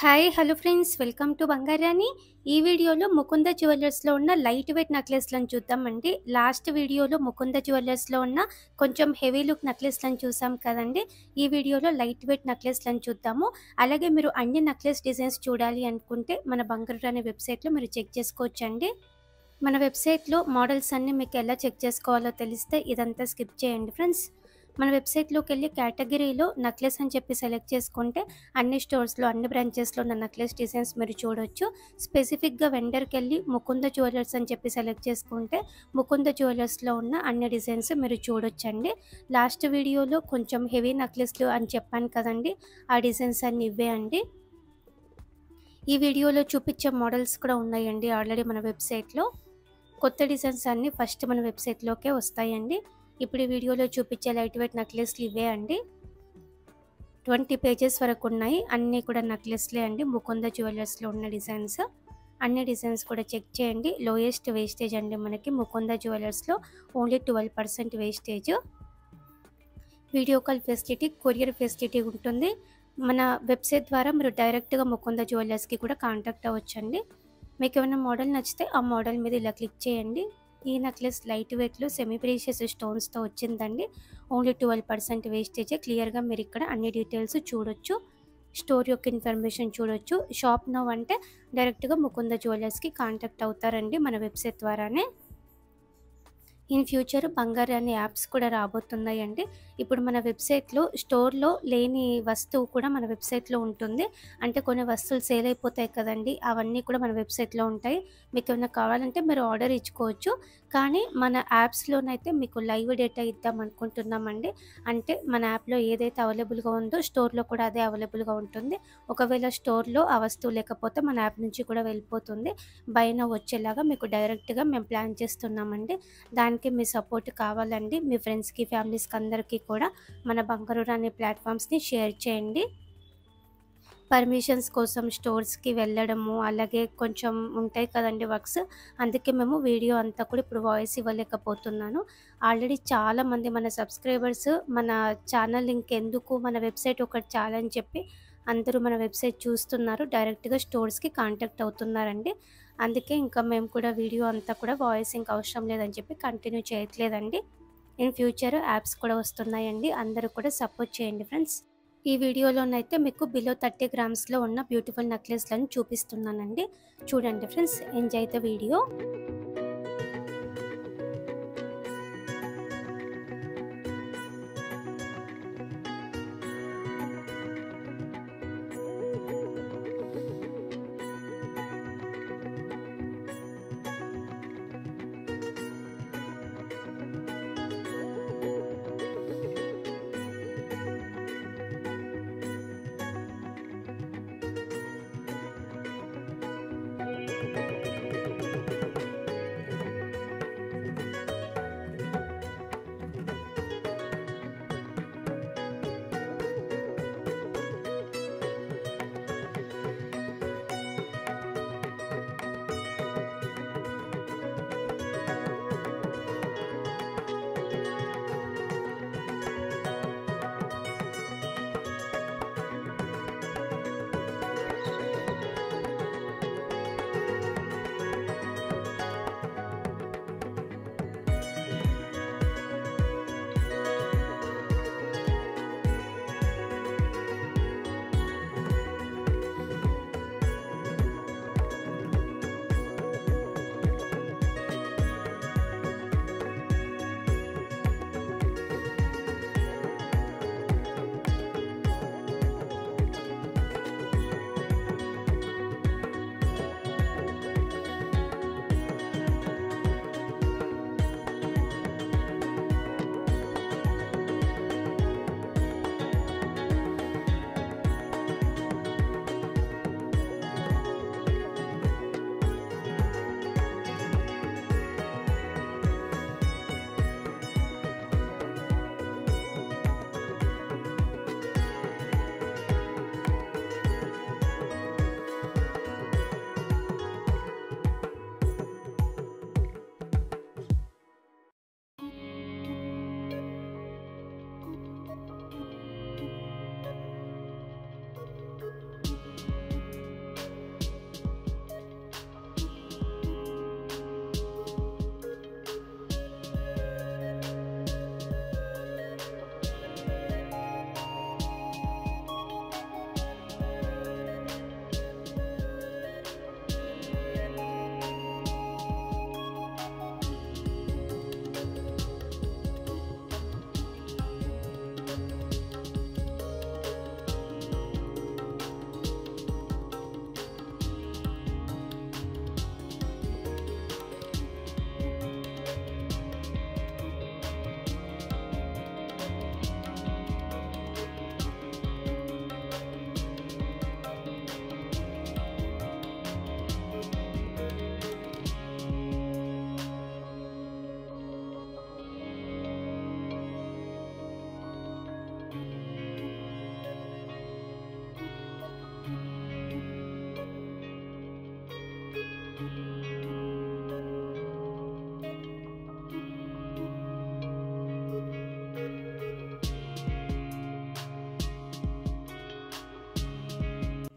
Hi hello friends, welcome to Bangarani. ఈ వీడియోలో ముకుంద జ్యువెలర్స్లో ఉన్న లైట్ వెయిట్ నెక్లెస్లను చూద్దామండి. లాస్ట్ వీడియోలో ముకుంద జ్యువెలర్స్లో ఉన్న కొంచెం హెవీ లుక్ నెక్లెస్లను చూసాం కదండి. ఈ వీడియోలో లైట్ వెయిట్ నెక్లెస్లను చూద్దాము. అలాగే మీరు అన్ని నెక్లెస్ డిజైన్స్ చూడాలి అనుకుంటే మన బంగారాణి వెబ్సైట్లో మీరు చెక్ చేసుకోవచ్చండి. మన వెబ్సైట్లో మోడల్స్ అన్నీ మీకు ఎలా చెక్ చేసుకోవాలో తెలిస్తే ఇదంతా స్కిప్ చేయండి ఫ్రెండ్స్. మన వెబ్సైట్లోకి వెళ్ళి కేటగిరీలో నెక్లెస్ అని చెప్పి సెలెక్ట్ చేసుకుంటే అన్ని స్టోర్స్లో అన్ని బ్రాంచెస్లో ఉన్న నెక్లెస్ డిజైన్స్ మీరు చూడొచ్చు. స్పెసిఫిక్గా వెండర్కి వెళ్ళి ముకుంద జ్యువెలర్స్ అని చెప్పి సెలెక్ట్ చేసుకుంటే ముకుంద జ్యువెలర్స్లో ఉన్న అన్ని డిజైన్స్ మీరు చూడొచ్చండి. లాస్ట్ వీడియోలో కొంచెం హెవీ నెక్లెస్లు అని చెప్పాను కదండి, ఆ డిజైన్స్ అన్ని ఇవే అండి. ఈ వీడియోలో చూపించే మోడల్స్ కూడా ఉన్నాయండి ఆల్రెడీ మన వెబ్సైట్లో. కొత్త డిజైన్స్ అన్నీ ఫస్ట్ మన వెబ్సైట్లోకే వస్తాయండి. ఇప్పుడు ఈ వీడియోలో చూపించే లైట్ వెయిట్ నెక్లెస్లు ఇవే అండి. 20 పేజెస్ వరకు ఉన్నాయి. అన్నీ కూడా నెక్లెస్లే అండి, ముకుంద జ్యువెలర్స్లో ఉన్న డిజైన్స్. అన్ని డిజైన్స్ కూడా చెక్ చేయండి. లోయెస్ట్ వేస్టేజ్ అండి మనకి ముకుంద జ్యువెలర్స్లో, only 12% wastage. Video call facility, courier facility ఉంటుంది. మన వెబ్సైట్ ద్వారా మీరు డైరెక్ట్గా ముకుంద జ్యువెలర్స్కి కూడా కాంటాక్ట్ అవ్వచ్చండి. మీకు ఏమైనా మోడల్ నచ్చితే ఆ మోడల్ మీద ఇలా క్లిక్ చేయండి. ఈ నెక్లెస్ లైట్ వెయిట్లో సెమీ ప్రీషియస్ స్టోన్స్తో వచ్చిందండి. ఓన్లీ 12% వేస్టేజే. క్లియర్గా మీరు ఇక్కడ అన్ని డీటెయిల్స్ చూడొచ్చు, స్టోర్ యొక్క ఇన్ఫర్మేషన్ చూడొచ్చు. షాప్ నౌ అంటే డైరెక్ట్గా ముకుంద జ్యువెలర్స్కి కాంటాక్ట్ అవుతారండి మన వెబ్సైట్ ద్వారానే. ఇన్ ఫ్యూచర్ బంగారాణి యాప్స్ కూడా రాబోతున్నాయండి. ఇప్పుడు మన వెబ్సైట్లో స్టోర్లో లేని వస్తువు కూడా మన వెబ్సైట్లో ఉంటుంది. అంటే కొన్ని వస్తువులు సేల్ అయిపోతాయి కదండి, అవన్నీ కూడా మన వెబ్సైట్లో ఉంటాయి. మీకు ఏమైనా కావాలంటే మీరు ఆర్డర్ ఇచ్చుకోవచ్చు. కానీ మన యాప్స్లోనైతే మీకు లైవ్ డేటా ఇద్దాం అనుకుంటున్నామండి. అంటే మన యాప్లో ఏదైతే అవైలబుల్గా ఉందో స్టోర్లో కూడా అదే అవైలబుల్గా ఉంటుంది. ఒకవేళ స్టోర్లో ఆ వస్తువు లేకపోతే మన యాప్ నుంచి కూడా వెళ్ళిపోతుంది. బై నౌ వచ్చేలాగా మీకు డైరెక్ట్గా మేము ప్లాన్ చేస్తున్నామండి. దానికి మీ సపోర్ట్ కావాలండి. మీ ఫ్రెండ్స్కి, ఫ్యామిలీస్కి అందరికీ కూడా మన బంగారాణి ప్లాట్ఫామ్స్ని షేర్ చేయండి. పర్మిషన్స్ కోసం స్టోర్స్కి వెళ్ళడము అలాగే కొంచెం ఉంటాయి కదండి వర్క్స్, అందుకే మేము వీడియో అంతా కూడా ఇప్పుడు వాయిస్ ఇవ్వలేకపోతున్నాను. ఆల్రెడీ చాలామంది మన సబ్స్క్రైబర్స్ మన ఛానల్ ఇంకెందుకు, మన వెబ్సైట్ ఒకటి చాలని చెప్పి అందరూ మన వెబ్సైట్ చూస్తున్నారు, డైరెక్ట్గా స్టోర్స్కి కాంటాక్ట్ అవుతున్నారండి. అందుకే ఇంకా మేము కూడా వీడియో అంతా కూడా వాయిస్ ఇంకా అవసరం లేదని చెప్పి కంటిన్యూ చేయట్లేదండి. ఇన్ ఫ్యూచర్ యాప్స్ కూడా వస్తున్నాయండి. అందరూ కూడా సపోర్ట్ చేయండి ఫ్రెండ్స్. ఈ వీడియోలోనైతే మీకు బిలో 30 గ్రామ్స్లో ఉన్న బ్యూటిఫుల్ నెక్లెస్లను చూపిస్తున్నానండి. చూడండి ఫ్రెండ్స్, ఎంజాయ్ ద వీడియో.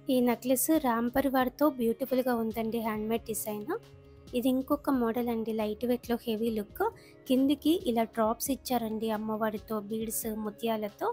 ఈ నెక్లెస్ రామ్ పరివార్‌తో బ్యూటిఫుల్‌గా ఉందండి. Handmade design. ఇది ఇంకొక మోడల్ అండి. లైట్ వెయిట్‌లో హెవీ లుక్. కిందికి ఇలా డ్రాప్స్ ఇచ్చారండి అమ్మవారితో బీడ్స్ ముత్యాలతో.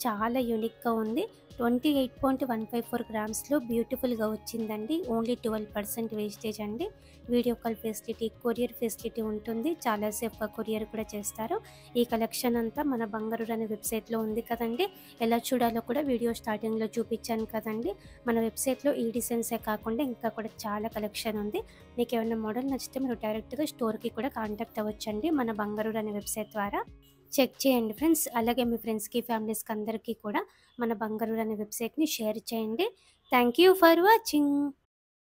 చాలా యూనిక్‌గా ఉంది. 28.154 గ్రామ్స్‌లో బ్యూటిఫుల్‌గా వచ్చిందండి. ఓన్లీ 12% వేస్టేజ్ అండి. Video call facility, courier facility ఉంటుంది. చాలా సేఫ్‌గా కొరియర్ కూడా చేస్తారు. ఈ కలెక్షన్ అంతా మన బంగారు అనే వెబ్‌సైట్‌లో ఉంది కదండీ. ఎలా చూడాలో కూడా వీడియో స్టార్టింగ్‌లో చూపించాను కదండీ. మన వెబ్‌సైట్‌లో ఈ డిజైన్సే కాకుండా ఇంకా కూడా చాలా కలెక్షన్ ఉంది. మీకేమన్నా మోడల్ నచ్చితే మీరు డైరెక్ట్‌గా స్టోర్‌కి కూడా కాంటాక్ట్ అవ్వచ్చండి. మన బంగారు అనే వెబ్‌సైట్ ద్వారా చెక్ చేయండి ఫ్రెండ్స్. అలాగే మీ ఫ్రెండ్స్‌కి, ఫ్యామిలీస్‌కి అందరికీ కూడా మన బంగారు అనే వెబ్‌సైట్‌ని షేర్ చేయండి. Thank you for watching.